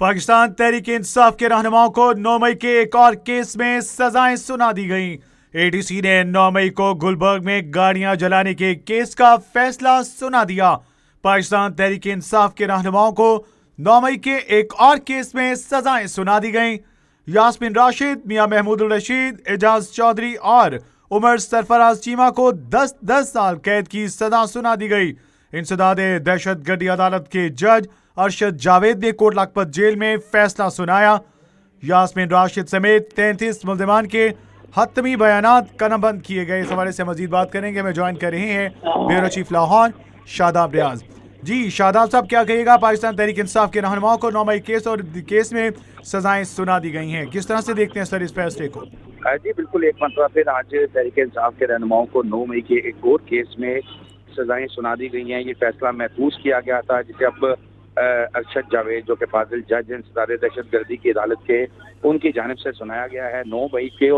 पाकिस्तान तहरीक इंसाफ के रहनुमाओं को 9 मई के एक और केस में सजाएं सुना दी गईं। एडीसी ने 9 मई को गुलबर्ग में गाड़ियां जलाने के केस का फैसला सुना दिया। पाकिस्तान तहरीक इंसाफ के रहनुमाओं को 9 मई के एक और केस में सजाएं सुना दी गईं। यास्मीन राशिद, मियां महमूद रशीद, एजाज चौधरी और उमर सरफराज चीमा को 10-10 साल कैद की सजा सुना दी गई। इंसदाद दहशत गर्दी अदालत के जज अरशद जावेद ने कोट लखपत जेल में फैसला सुनाया। यास्मीन राशिद समेत 33 मुल्जिमान के हतमी बयानात कलमबंद किए गए। इस हवाले से मजीद बात करेंगे। हमें ज्वाइन कर रहे हैं ब्यूरो चीफ लाहौर शादाब रियाज। जी शादाब साहब, क्या कहिएगा? पाकिस्तान तहरीक इंसाफ के रहनुमाओं को 9 मई केस और केस में सजाएं सुना दी गई हैं, किस तरह से देखते हैं सर इस फैसले को? जी बिल्कुल, एक मरतबा फिर आज तहरीक इंसाफ के रहनुमाओं को 9 मई के एक और केस में सजाएं सुना दी गई हैं। ये फैसला महफूज किया गया था, जिसे अब अरशद जावेद जो कि फाजिल जज हैं सदारे दहशत गर्दी की अदालत के, उनकी जानिब से सुनाया गया है। 9 मई के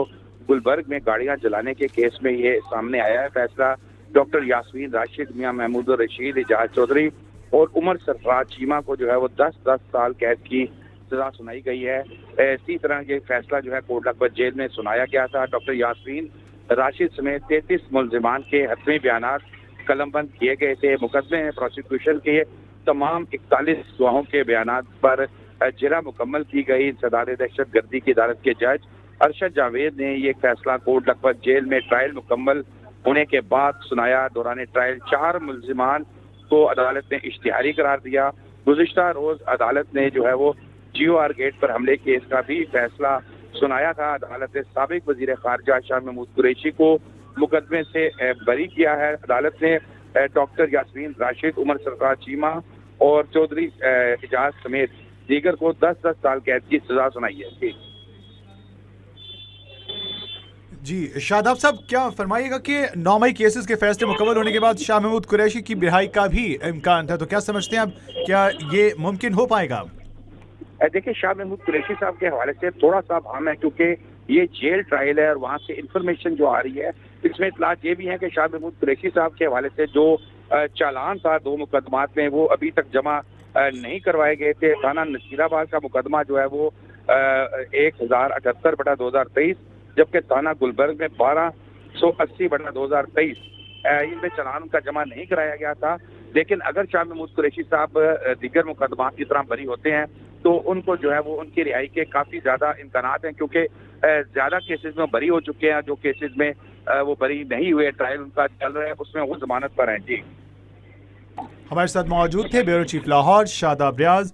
गुलबर्ग में गाड़ियां जलाने के केस में ये सामने आया है फैसला। डॉक्टर यास्मीन राशिद, मियां महमूद रशीद, एजाज चौधरी और उमर सरफराज चीमा को जो है वो 10-10 साल कैद की सजा सुनाई गई है। इसी तरह ये फैसला जो है कोट लखपत जेल में सुनाया गया था। डॉक्टर यास्मीन राशिद समेत 33 मुल्जिमान के हतमी बयानात कलमबंद किए गए थे। मुकदमे में प्रोसिक्यूशन के तमाम 41 गवाहों के बयानात पर जिरा मुकम्मल की गई। सदारे दहशत गर्दी की अदालत के जज अरशद जावेद ने ये फैसला कोट लखपत जेल में ट्रायल मुकम्मल होने के बाद सुनाया। दौरान ट्रायल 4 मुल्जिमान को अदालत ने इश्तिहारी करार दिया। गुज़िश्ता रोज अदालत ने जो है वो GOR गेट पर हमले केस का भी फैसला सुनाया था। अदालत ने साबिक वजीर खारजा शाह महमूद कुरैशी को मुकदमे से बरी किया है। अदालत ने डॉक्टर यास्मीन राशिद, उमर सरफराज चीमा और चौधरी एजाज समेत दीगर को 10-10 साल कैद की सजा सुनाई है। जी शादाब साहब, क्या फरमाइएगा कि 9 मई केसेस के फैसले मुकम्मल होने के बाद शाह महमूद कुरैशी की रिहाई का भी इम्कान था, तो क्या समझते हैं अब, क्या ये मुमकिन हो पाएगा? देखिए, शाह महमूद कुरैशी साहब के हवाले से थोड़ा सा भाम है, क्योंकि ये जेल ट्रायल है और वहाँ से इंफॉर्मेशन जो आ रही है इसमें इतलात ये भी है कि शाह महमूद कुरैशी साहब के हवाले से जो चालान था 2 मुकदमात में, वो अभी तक जमा नहीं करवाए गए थे। थाना नसीराबाद का मुकदमा जो है वो 1078/2023, जबकि थाना गुलबर्ग में 1280/2023 इनमें चालान का जमा नहीं कराया गया था। लेकिन अगर शाह महमूद कुरैशी साहब दीगर मुकदमात की तरह बरी होते हैं तो उनको जो है वो उनकी रिहाई के काफ़ी ज़्यादा इम्कानात हैं, क्योंकि ज़्यादा केसेस में बरी हो चुके हैं। जो केसेस में वो बरी नहीं हुए, ट्रायल उनका चल रहा है, उसमें वो जमानत पर हैं। जी हमारे साथ मौजूद थे ब्यूरो चीफ लाहौर शादाब रियाज।